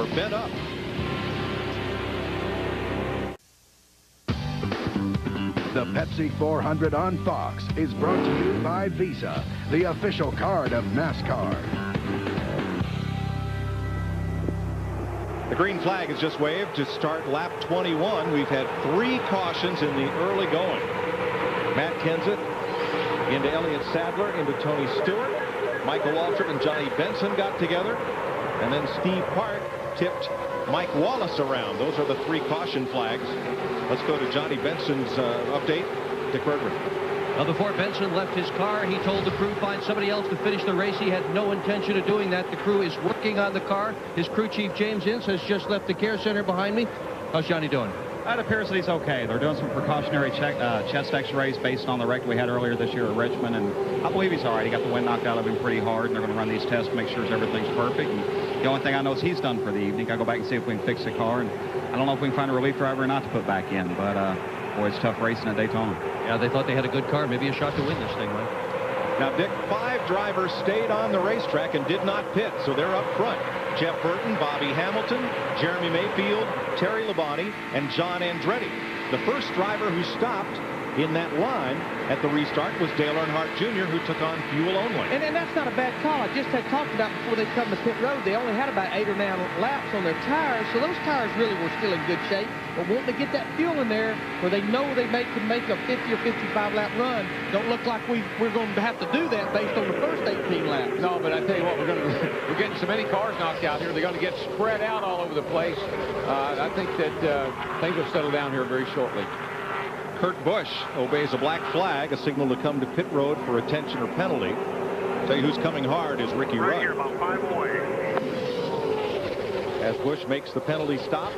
were bent up. The Pepsi 400 on Fox is brought to you by Visa, the official card of NASCAR. The green flag is just waved to start lap 21. We've had 3 cautions in the early going. Matt Kenseth into Elliott Sadler, into Tony Stewart. Michael Waltrip and Johnny Benson got together. And then Steve Park tipped Mike Wallace around. Those are the 3 caution flags. Let's go to Johnny Benson's update. Dick Bergman. Well, before Benson left his car, he told the crew find somebody else to finish the race. He had no intention of doing that. The crew is working on the car. His crew chief, James Ince, has just left the care center behind me. How's Johnny doing? It appears that he's okay. They're doing some precautionary chest x-rays based on the wreck we had earlier this year at Richmond, and I believe he's all right. He got the wind knocked out of him pretty hard, and they're going to run these tests to make sure everything's perfect. And the only thing I know is he's done for the evening. I'll go back and see if we can fix the car, and I don't know if we can find a relief driver or not to put back in, but boy, it's tough racing at Daytona. Yeah, they thought they had a good car, maybe a shot to win this thing, right? Now, Dick, 5 drivers stayed on the racetrack and did not pit, so they're up front. Jeff Burton, Bobby Hamilton, Jeremy Mayfield, Terry Labonte, and John Andretti. The first driver who stopped in that line at the restart was Dale Earnhardt Jr., who took on fuel only. And that's not a bad call. I just had talked about before they come to pit road, they only had about 8 or 9 laps on their tires, so those tires really were still in good shape. But wanting to get that fuel in there where they know they can make a 50 or 55 lap run, don't look like we're going to have to do that based on the first 18 laps. No, but I tell you what, we're getting so many cars knocked out here. They're going to get spread out all over the place. I think that things will settle down here very shortly. Kurt Busch obeys a black flag, a signal to come to pit road for attention or penalty. Tell you who's coming hard is Ricky Rudd. Here, about 5 away. As Busch makes the penalty stop.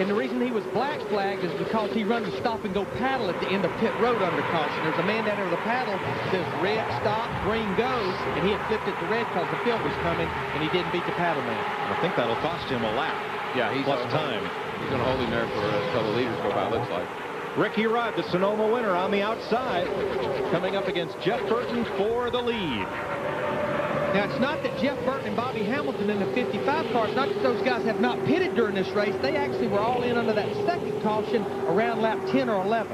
And the reason he was black flagged is because he run the stop and go paddle at the end of pit road under caution. There's a man down there with a paddle that says red stop, green goes, and he had flipped it to red because the field was coming, and he didn't beat the paddle man. I think that'll cost him a lap. Yeah, he's plus time. He's going to hold him there for until the leaders go by, looks like. Ricky Rudd, the Sonoma winner, on the outside, coming up against Jeff Burton for the lead. Now, it's not that Jeff Burton and Bobby Hamilton in the 55 car, it's not that those guys have not pitted during this race. They actually were all in under that second caution around lap 10 or 11.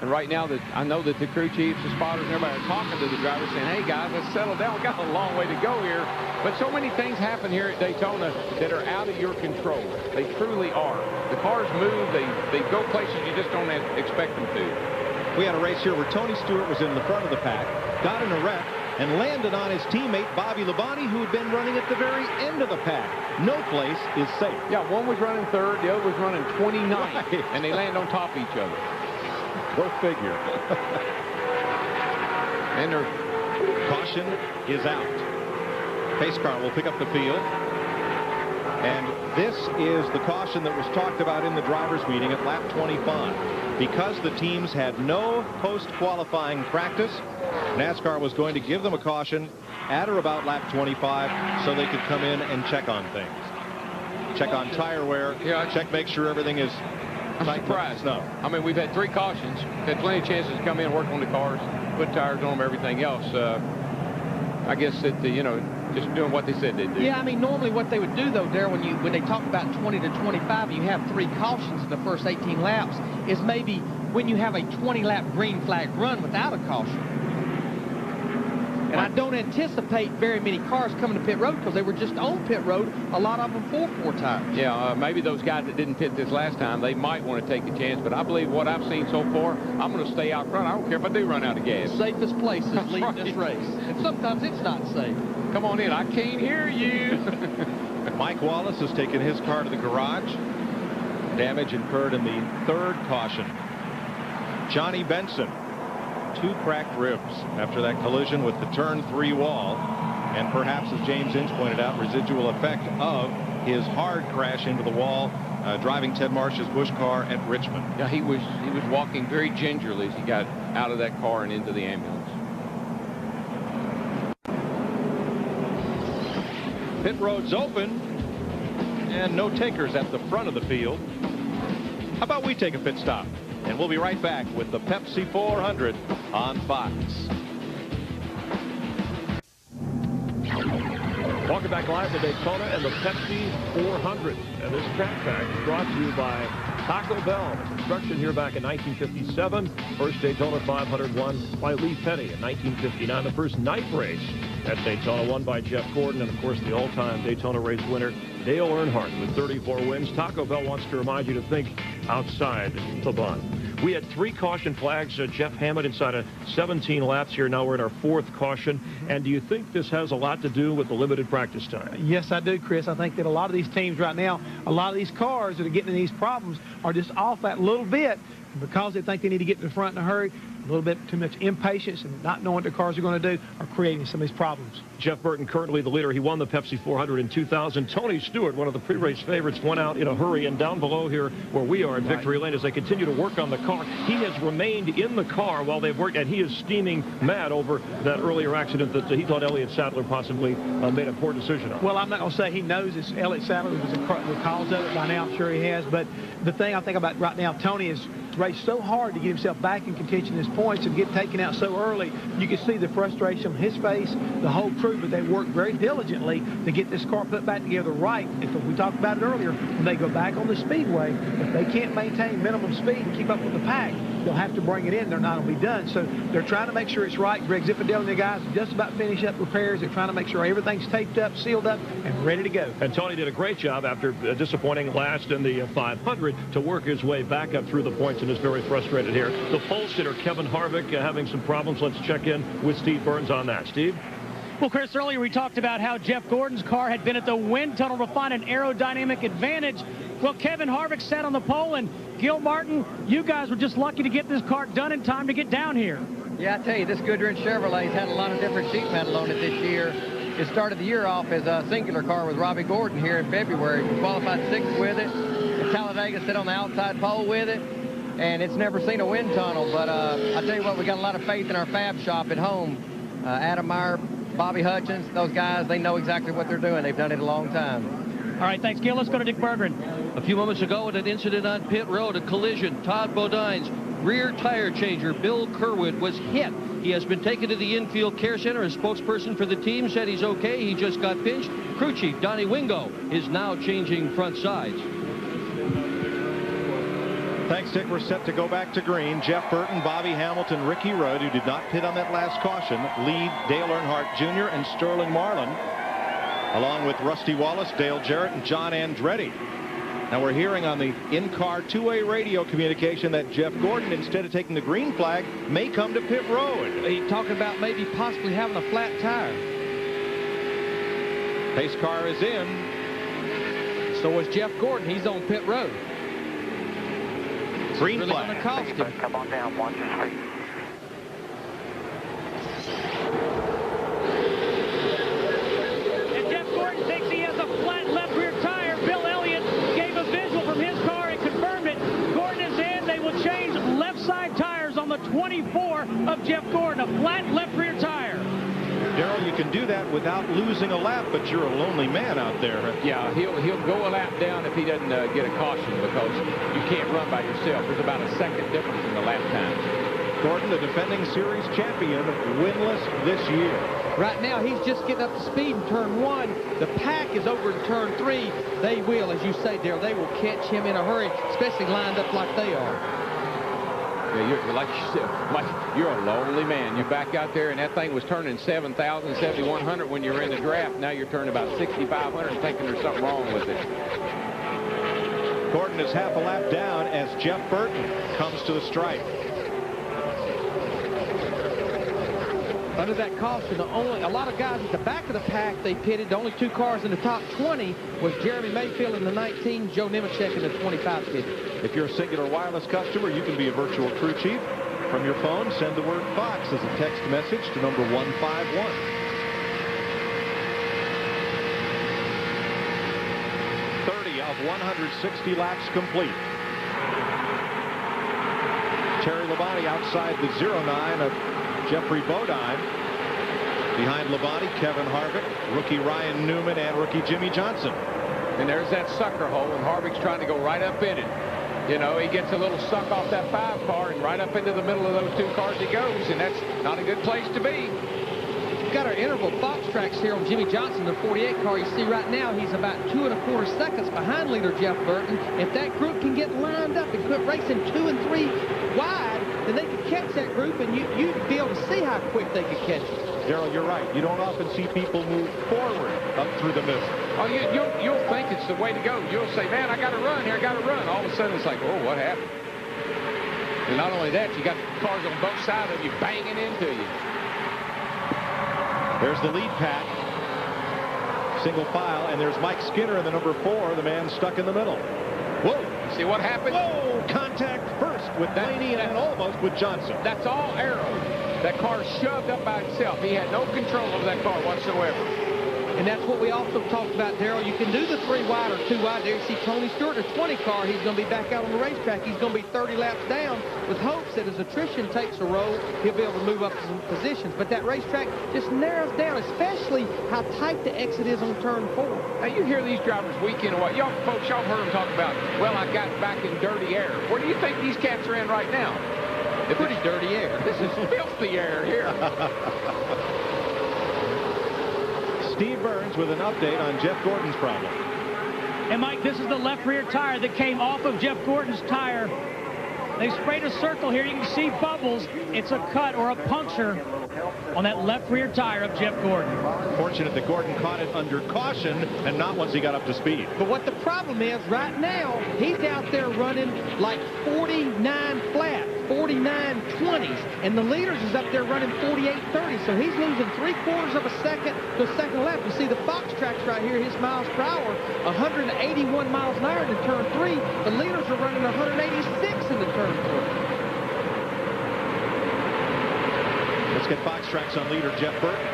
And right now, I know that the crew chiefs, the spotters, and everybody are talking to the drivers saying, hey, guys, let's settle down. We've got a long way to go here. But so many things happen here at Daytona that are out of your control. They truly are. The cars move. They go places you just don't expect them to. We had a race here where Tony Stewart was in the front of the pack, got in a wreck, and landed on his teammate, Bobby Labonte, who had been running at the very end of the pack. No place is safe. Yeah, one was running 3rd, the other was running 29th, right. And they land on top of each other. Go figure. And their caution is out. Pace car will pick up the field. And this is the caution that was talked about in the drivers' meeting at lap 25. Because the teams had no post-qualifying practice, NASCAR was going to give them a caution at or about lap 25 so they could come in and check on things. Check on tire wear. Yeah, check, make sure everything is I'm surprised. No. I mean, we've had 3 cautions. Had plenty of chances to come in and work on the cars, put tires on them, everything else. I guess that, you know, just doing what they said they'd do. Yeah, I mean, normally what they would do, though, Darrell, when they talk about 20 to 25 and you have 3 cautions in the first 18 laps, is maybe when you have a 20-lap green flag run without a caution. And I don't anticipate very many cars coming to pit road because they were just on pit road, a lot of them 4 tires. Yeah, maybe those guys that didn't pit this last time, they might want to take a chance, but I believe what I've seen so far, I'm going to stay out front. I don't care if I do run out of gas. Safest place is leading this race. And sometimes it's not safe. Come on in. I can't hear you. Mike Wallace has taken his car to the garage. Damage incurred in the 3rd caution. Johnny Benson, 2 cracked ribs after that collision with the turn 3 wall, and perhaps, as James Ince pointed out, residual effect of his hard crash into the wall driving Ted Marsh's Busch car at Richmond. Yeah, he was walking very gingerly as he got out of that car and into the ambulance. Pit road's open and no takers at the front of the field. How about we take a pit stop? And we'll be right back with the Pepsi 400 on Fox. Welcome back live to Daytona and the Pepsi 400. And this track fact is brought to you by Taco Bell. Construction here back in 1957. First Daytona 500 won by Lee Petty in 1959. The first night race at Daytona won by Jeff Gordon. And, of course, the all-time Daytona race winner, Dale Earnhardt, with 34 wins. Taco Bell wants to remind you to think outside the bun. We had 3 caution flags. Jeff Hammond inside of 17 laps here. Now we're in our 4th caution. And do you think this has a lot to do with the limited practice time? Yes, I do, Chris. I think that a lot of these teams right now, a lot of these cars that are getting in these problems are just off that little bit because they think they need to get to the front in a hurry. A little bit too much impatience and not knowing what their cars are going to do are creating some of these problems. Jeff Burton currently the leader. He won the Pepsi 400 in 2000. Tony Stewart, one of the pre-race favorites, went out in a hurry. And down below here where we are at Victory Lane, as they continue to work on the car, he has remained in the car while they've worked, and he is steaming mad over that earlier accident that he thought Elliott Sadler possibly made a poor decision on. Well, I'm not going to say he knows it's Elliott Sadler was the cause of it by now. I'm sure he has. But the thing I think about right now, Tony is raced so hard to get himself back in contention in his points and get taken out so early. You can see the frustration on his face, the whole crew, but they worked very diligently to get this car put back together right. We talked about it earlier. When they go back on the speedway, if they can't maintain minimum speed and keep up with the pack, they'll have to bring it in. They're not going to be done. So they're trying to make sure it's right. Greg Zippendale and the guys are just about finish up repairs. They're trying to make sure everything's taped up, sealed up, and ready to go. And Tony did a great job after disappointing last in the 500 to work his way back up through the points and is very frustrated here. The pole sitter, Kevin Harvick, having some problems. Let's check in with Steve Burns on that. Steve? Well, Chris, earlier we talked about how Jeff Gordon's car had been at the wind tunnel to find an aerodynamic advantage. Well, Kevin Harvick sat on the pole, and Gil Martin, you guys were just lucky to get this car done in time to get down here. Yeah, I tell you, this Goodrich Chevrolet's had a lot of different sheet metal on it this year. It started the year off as a singular car with Robbie Gordon here in February. We qualified 6th with it. At Talladega, sit on the outside pole with it. And it's never seen a wind tunnel. But I tell you what, we got a lot of faith in our fab shop at home. Adam Meyer, Bobby Hutchins, those guys, they know exactly what they're doing. They've done it a long time. All right, thanks, Gil. Let's go to Dick Berggren. A few moments ago, at an incident on pit road, a collision. Todd Bodine's rear tire changer, Bill Kerwood, was hit. He has been taken to the infield care center. A spokesperson for the team said he's okay. He just got pinched. Crew chief Donnie Wingo is now changing front sides. Thanks, Dick. We're set to go back to green. Jeff Burton, Bobby Hamilton, Ricky Rudd, who did not pit on that last caution, lead Dale Earnhardt Jr. and Sterling Marlin, along with Rusty Wallace, Dale Jarrett, and John Andretti. Now we're hearing on the in-car two-way radio communication that Jeff Gordon, instead of taking the green flag, may come to pit road. He's talking about maybe possibly having a flat tire. Pace car is in. So is Jeff Gordon. He's on pit road. Green really flag. Cost him. Come on down, watch your street. And Jeff Gordon thinks he has a flat left rear tire. Bill Elliott gave a visual from his car and confirmed it. Gordon is in. They will change left side tires on the 24 of Jeff Gordon. A flat left rear tire. Darrell, you can do that without losing a lap, but you're a lonely man out there. Yeah, he'll go a lap down if he doesn't get a caution, because you can't run by yourself. There's about a second difference in the lap time. Gordon, the defending series champion, winless this year. Right now, he's just getting up to speed in turn 1. The pack is over in turn 3. They will, as you say, Darrell, they will catch him in a hurry, especially lined up like they are. Yeah, you're like you said, you're a lonely man. You're back out there, and that thing was turning 7,000, 7,100 when you were in the draft. Now you're turning about 6,500 and thinking there's something wrong with it. Gordon is half a lap down as Jeff Burton comes to the stripe. Under that caution, a lot of guys at the back of the pack, they pitted. The only 2 cars in the top 20 was Jeremy Mayfield in the 19, Joe Nemechek in the 25 pitted. If you're a Singular Wireless customer, you can be a virtual crew chief. From your phone, send the word Fox as a text message to number 151. Of 160 laps complete. Terry Labonte outside the 09 of Jeffrey Bodine. Behind Labonte, Kevin Harvick, rookie Ryan Newman, and rookie Jimmy Johnson. And there's that sucker hole, and Harvick's trying to go right up in it. You know, he gets a little suck off that 5 car, and right up into the middle of those 2 cars he goes, and that's not a good place to be. we've got our interval Fox tracks here on Jimmy Johnson, the 48 car. You see right now he's about 2 1/4 seconds behind leader Jeff Burton. If that group can get lined up and quit racing 2 and 3 wide, then they could catch that group, and you'd be able to see how quick they could catch it. Darrell, you're right. You don't often see people move forward up through the middle. Oh, you'll think it's the way to go. You'll say, man, I got to run here, I got to run. All of a sudden, it's like, oh, what happened? And not only that, you got cars on both sides of you banging into you. There's the lead pack. Single file, and there's Mike Skinner in the number 4, the man stuck in the middle. Whoa. See what happened? Whoa, contact first with Blaney and almost with Johnson. That's all arrow. That car shoved up by itself. He had no control over that car whatsoever. And that's what we also talked about, Darrell. You can do the 3 wide or 2 wide. There you see Tony Stewart in a 20 car. He's going to be back out on the racetrack. He's going to be 30 laps down with hopes that as attrition takes a roll, he'll be able to move up some positions. But that racetrack just narrows down, especially how tight the exit is on turn 4. Now, you hear these drivers week in and what? Y'all folks, y'all heard them talk about, well, I got back in dirty air. Where do you think these cats are in right now? They're pretty dirty air. This is filthy air here. Steve Burns with an update on Jeff Gordon's problem. And Mike, this is the left rear tire that came off of Jeff Gordon's tire. They sprayed a circle here. You can see bubbles. It's a cut or a puncture on that left rear tire of Jeff Gordon. Fortunate that Gordon caught it under caution and not once he got up to speed. But what the problem is, right now, he's out there running like 49 flat, 49 20s, and the leaders is up there running 48 30, so he's losing 3/4 of a second to a second lap. You see the Fox tracks right here, his miles per hour, 181 miles an hour in turn 3. The leaders are running 186 in the turn 4. Let's get Fox tracks on leader Jeff Burton.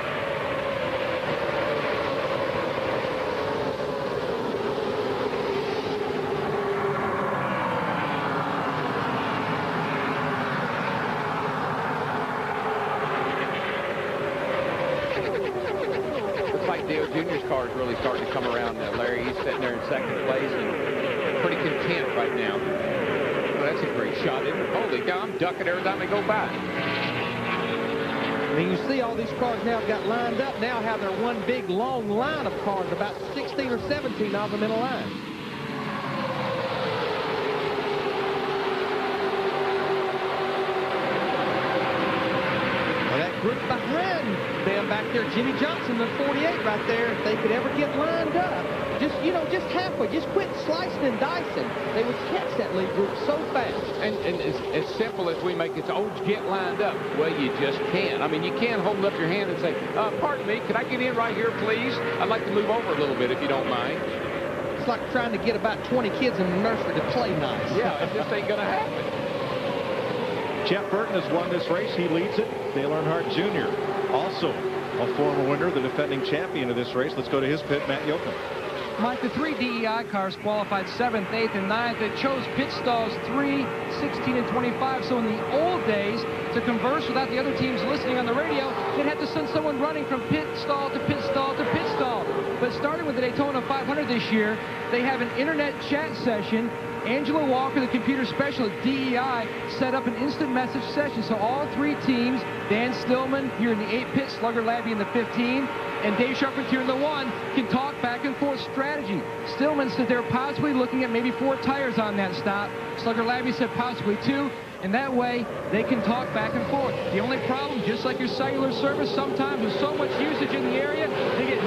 Looks like Dale Jr.'s car is really starting to come around now, Larry. He's sitting there in 2nd place and pretty content right now. Well, that's a great shot, isn't it? Holy cow, I'm ducking every time they go by. I mean, you see all these cars now got lined up, now have their one big long line of cars, about 16 or 17 of them in a line. Well, that group behind them back there, Jimmy Johnson, the 48 right there, if they could ever get lined up, just halfway, just quit slicing and dicing, they would catch that lead group so fast. And as simple as we make it, oh, get lined up. Well, you just can't. I mean, you can't hold up your hand and say, pardon me, can I get in right here, please? I'd like to move over a little bit, if you don't mind. It's like trying to get about 20 kids in the nursery to play nice. Yeah, it just ain't going to happen. Jeff Burton has won this race. He leads it. Dale Earnhardt Jr. also a former winner, the defending champion of this race. Let's go to his pit, Matt Yoakum. Mike, the 3 DEI cars qualified 7th, 8th, and 9th. They chose pit stalls 3, 16, and 25. So in the old days, to converse without the other teams listening on the radio, they'd have to send someone running from pit stall to pit stall to pit stall. But starting with the Daytona 500 this year, they have an internet chat session. Angela Walker, the computer specialist at DEI, set up an instant message session. So all 3 teams, Dan Stillman here in the 8 pit, Slugger Labby in the 15, and Dave Sharpers here in the 1, can talk back and forth strategy. Stillman said they're possibly looking at maybe 4 tires on that stop. Slugger Labby said possibly 2. And that way, they can talk back and forth. The only problem, just like your cellular service, sometimes with so much usage in the area, they get